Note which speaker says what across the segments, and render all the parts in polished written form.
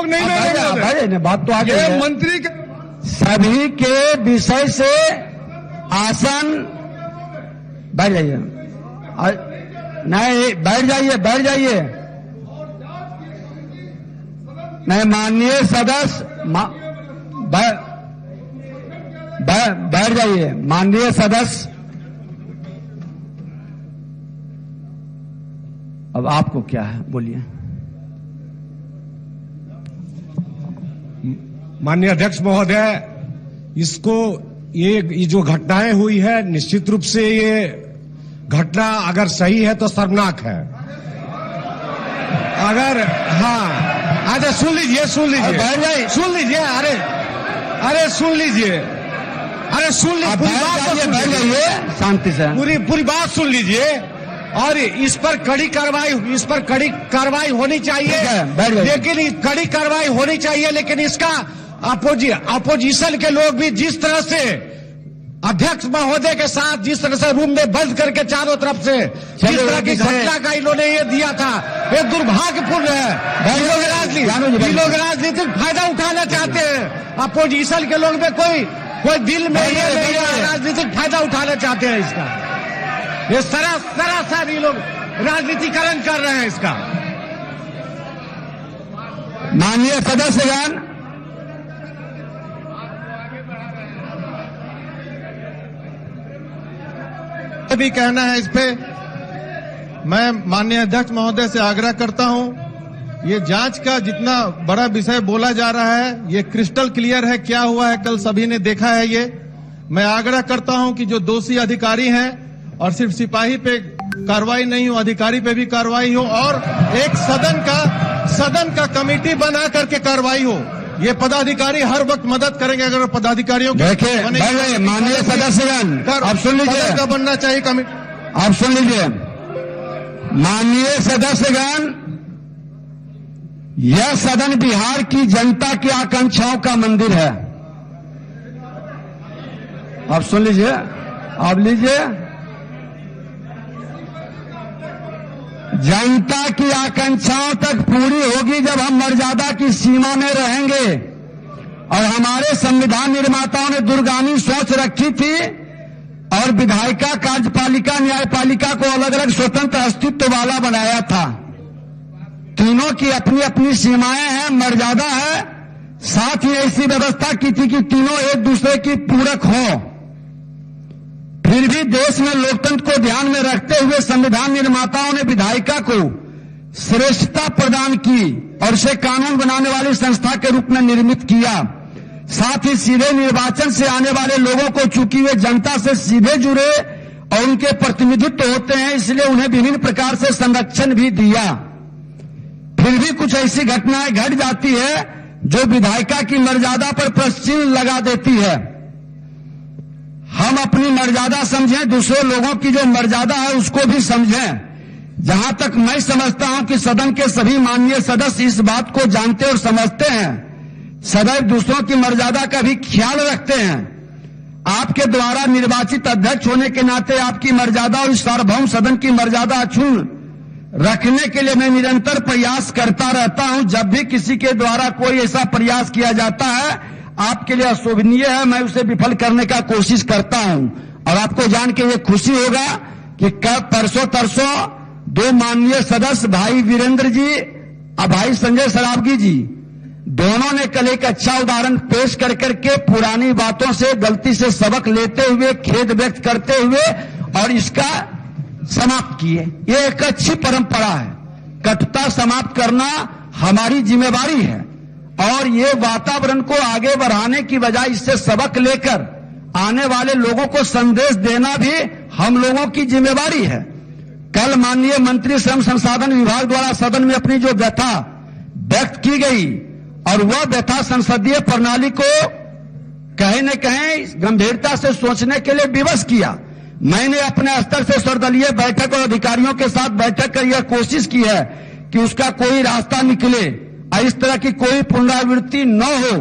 Speaker 1: लोग नहीं मानेंगे।
Speaker 2: बात तो आगे
Speaker 1: ये मंत्री के
Speaker 2: सभी के विषय से आसन बैठ जाइए, नहीं बैठ जाइए नहीं माननीय सदस्य बैठ जाइए माननीय सदस्य। अब आपको क्या है बोलिए।
Speaker 1: माननीय अध्यक्ष महोदय, इसको ये जो घटनाएं हुई है, निश्चित रूप से ये घटना अगर सही है तो शर्मनाक है। अगर हाँ, अच्छा सुन लीजिए सुन लीजिए अरे सुन लीजिए पूरी बात तो सुन लीजिए
Speaker 2: शांति से,
Speaker 1: पूरी बात सुन लीजिए। और इस पर कड़ी कार्रवाई होनी चाहिए, लेकिन कड़ी कार्रवाई होनी चाहिए, लेकिन इसका अपोजिशन के लोग भी जिस तरह से अध्यक्ष महोदय के साथ जिस तरह से रूम में बंद करके चारों तरफ से जिस तरह की घटना का इन्होंने ये दिया था, ये दुर्भाग्यपूर्ण है। ये लोग राजनीतिक फायदा उठाना चाहते हैं। अपोजिशन के लोग में कोई दिल में ये नहीं है, राजनीतिक फायदा उठाना चाहते हैं इसका। ये सरासर ये लोग राजनीतिकरण कर रहे हैं इसका।
Speaker 2: माननीय सदस्यगण,
Speaker 3: भी कहना है इस पे। मैं माननीय अध्यक्ष महोदय से आग्रह करता हूं, ये जांच का जितना बड़ा विषय बोला जा रहा है, ये क्रिस्टल क्लियर है क्या हुआ है, कल सभी ने देखा है। ये मैं आग्रह करता हूं कि जो दोषी अधिकारी हैं, और सिर्फ सिपाही पे कार्रवाई नहीं हो, अधिकारी पे भी कार्रवाई हो, और एक सदन का कमेटी बना करके कार्रवाई हो। ये पदाधिकारी हर वक्त मदद करेंगे। अगर पदाधिकारियों
Speaker 2: देखिए माननीय सदस्यगण, आप सुन लीजिए,
Speaker 3: का बनना चाहिए कमेटी।
Speaker 2: आप सुन लीजिए माननीय सदस्यगण, यह सदन बिहार की जनता की आकांक्षाओं का मंदिर है। आप सुन लीजिए, आप लीजिए। जनता की आकांक्षाओं तक पूरी होगी जब हम मर्यादा की सीमा में रहेंगे। और हमारे संविधान निर्माताओं ने दूरगामी सोच रखी थी और विधायिका, कार्यपालिका, न्यायपालिका को अलग अलग स्वतंत्र अस्तित्व वाला बनाया था। तीनों की अपनी अपनी सीमाएं हैं, मर्यादा है। साथ ही ऐसी व्यवस्था की थी कि तीनों एक दूसरे की पूरक हो। फिर भी देश में लोकतंत्र को ध्यान में रखते हुए संविधान निर्माताओं ने विधायिका को श्रेष्ठता प्रदान की और इसे कानून बनाने वाली संस्था के रूप में निर्मित किया। साथ ही सीधे निर्वाचन से आने वाले लोगों को, चूंकि वे जनता से सीधे जुड़े और उनके प्रतिनिधित्व होते हैं, इसलिए उन्हें विभिन्न प्रकार से संरक्षण भी दिया। फिर भी कुछ ऐसी घटनाएं घट जाती है जो विधायिका की मर्यादा पर प्रश्न लगा देती है। हम अपनी मर्यादा समझें, दूसरे लोगों की जो मर्यादा है उसको भी समझें। जहां तक मैं समझता हूं कि सदन के सभी माननीय सदस्य इस बात को जानते और समझते हैं, सदैव दूसरों की मर्यादा का भी ख्याल रखते हैं। आपके द्वारा निर्वाचित अध्यक्ष होने के नाते आपकी मर्यादा और सार्वभौम सदन की मर्यादा अक्षुण्ण रखने के लिए मैं निरंतर प्रयास करता रहता हूं। जब भी किसी के द्वारा कोई ऐसा प्रयास किया जाता है आपके लिए अशोभनीय है, मैं उसे विफल करने का कोशिश करता हूं। और आपको जान के ये खुशी होगा कि कल परसों तरसों दो माननीय सदस्य भाई वीरेंद्र जी और भाई संजय सरावगी जी, दोनों ने कल एक अच्छा उदाहरण पेश कर करके पुरानी बातों से, गलती से सबक लेते हुए, खेद व्यक्त करते हुए और इसका समाप्त किए। ये एक अच्छी परंपरा है। कटुता समाप्त करना हमारी जिम्मेवारी है और ये वातावरण को आगे बढ़ाने की बजाय इससे सबक लेकर आने वाले लोगों को संदेश देना भी हम लोगों की जिम्मेवारी है। कल माननीय मंत्री श्रम संसाधन विभाग द्वारा सदन में अपनी जो व्यथा व्यक्त की गई और वह व्यथा संसदीय प्रणाली को कहीं न कहीं गंभीरता से सोचने के लिए विवश किया। मैंने अपने स्तर से सर्वदलीय बैठक और अधिकारियों के साथ बैठक कर यह कोशिश की है कि उसका कोई रास्ता निकले और इस तरह की कोई पुनरावृत्ति न हो।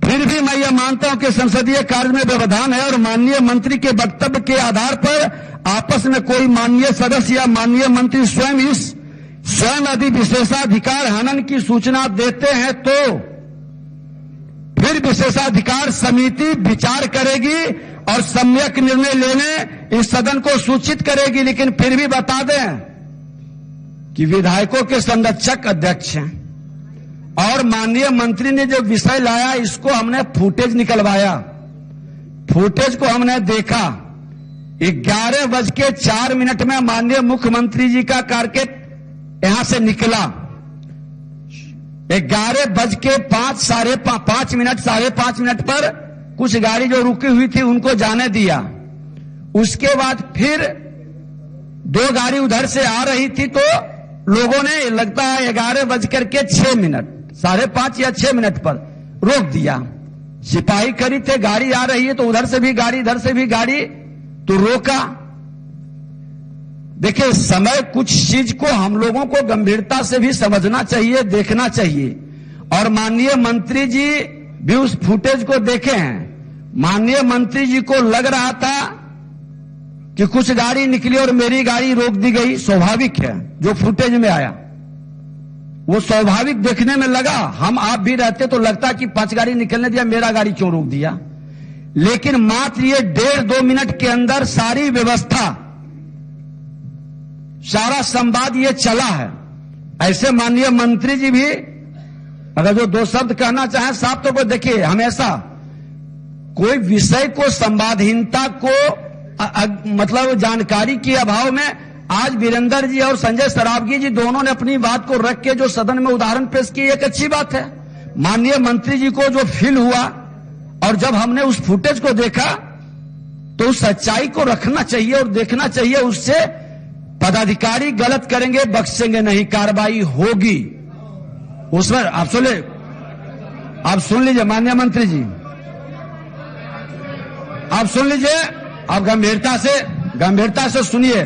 Speaker 2: फिर भी मैं यह मानता हूं कि संसदीय कार्य में व्यवधान है और माननीय मंत्री के वक्तव्य के आधार पर आपस में कोई माननीय सदस्य या माननीय मंत्री स्वयं इस स्वयं यदि विशेषाधिकार हनन की सूचना देते हैं तो फिर विशेषाधिकार समिति विचार करेगी और सम्यक निर्णय लेने इस सदन को सूचित करेगी। लेकिन फिर भी बता दें कि विधायकों के संरक्षक अध्यक्ष हैं और माननीय मंत्री ने जो विषय लाया इसको हमने फुटेज निकलवाया, फुटेज को हमने देखा। 11:04 में माननीय मुख्यमंत्री जी का कारकेट यहां से निकला। 11:05 साढ़े 5 मिनट पर कुछ गाड़ी जो रुकी हुई थी उनको जाने दिया। उसके बाद फिर 2 गाड़ी उधर से आ रही थी तो लोगों ने लगता है 11:06 साढ़े 5 या 6 मिनट पर रोक दिया। सिपाही खड़ी थे, गाड़ी आ रही है तो उधर से भी गाड़ी इधर से भी गाड़ी, तो रोका। देखिए, समय कुछ चीज को हम लोगों को गंभीरता से भी समझना चाहिए, देखना चाहिए। और माननीय मंत्री जी भी उस फुटेज को देखे हैं। माननीय मंत्री जी को लग रहा था कि कुछ गाड़ी निकली और मेरी गाड़ी रोक दी गई। स्वाभाविक है, जो फुटेज में आया वो स्वाभाविक देखने में लगा। हम आप भी रहते तो लगता कि 5 गाड़ी निकलने दिया, मेरा गाड़ी क्यों रोक दिया। लेकिन मात्र ये 1.5-2 मिनट के अंदर सारी व्यवस्था, सारा संवाद ये चला है। ऐसे माननीय मंत्री जी भी अगर जो 2 शब्द कहना चाहें साफ तौर पर, देखिए हमेशा कोई विषय को संवादहीनता को मतलब जानकारी के अभाव में आज वीरेंद्र जी और संजय सरावगी जी दोनों ने अपनी बात को रख के जो सदन में उदाहरण पेश की, एक अच्छी बात है। माननीय मंत्री जी को जो फील हुआ और जब हमने उस फुटेज को देखा तो उस सच्चाई को रखना चाहिए और देखना चाहिए। उससे पदाधिकारी गलत करेंगे, बख्शेंगे नहीं, कार्रवाई होगी उसमें। आप सुन लीजिए माननीय मंत्री जी, आप सुन लीजिए, आप गंभीरता से सुनिए।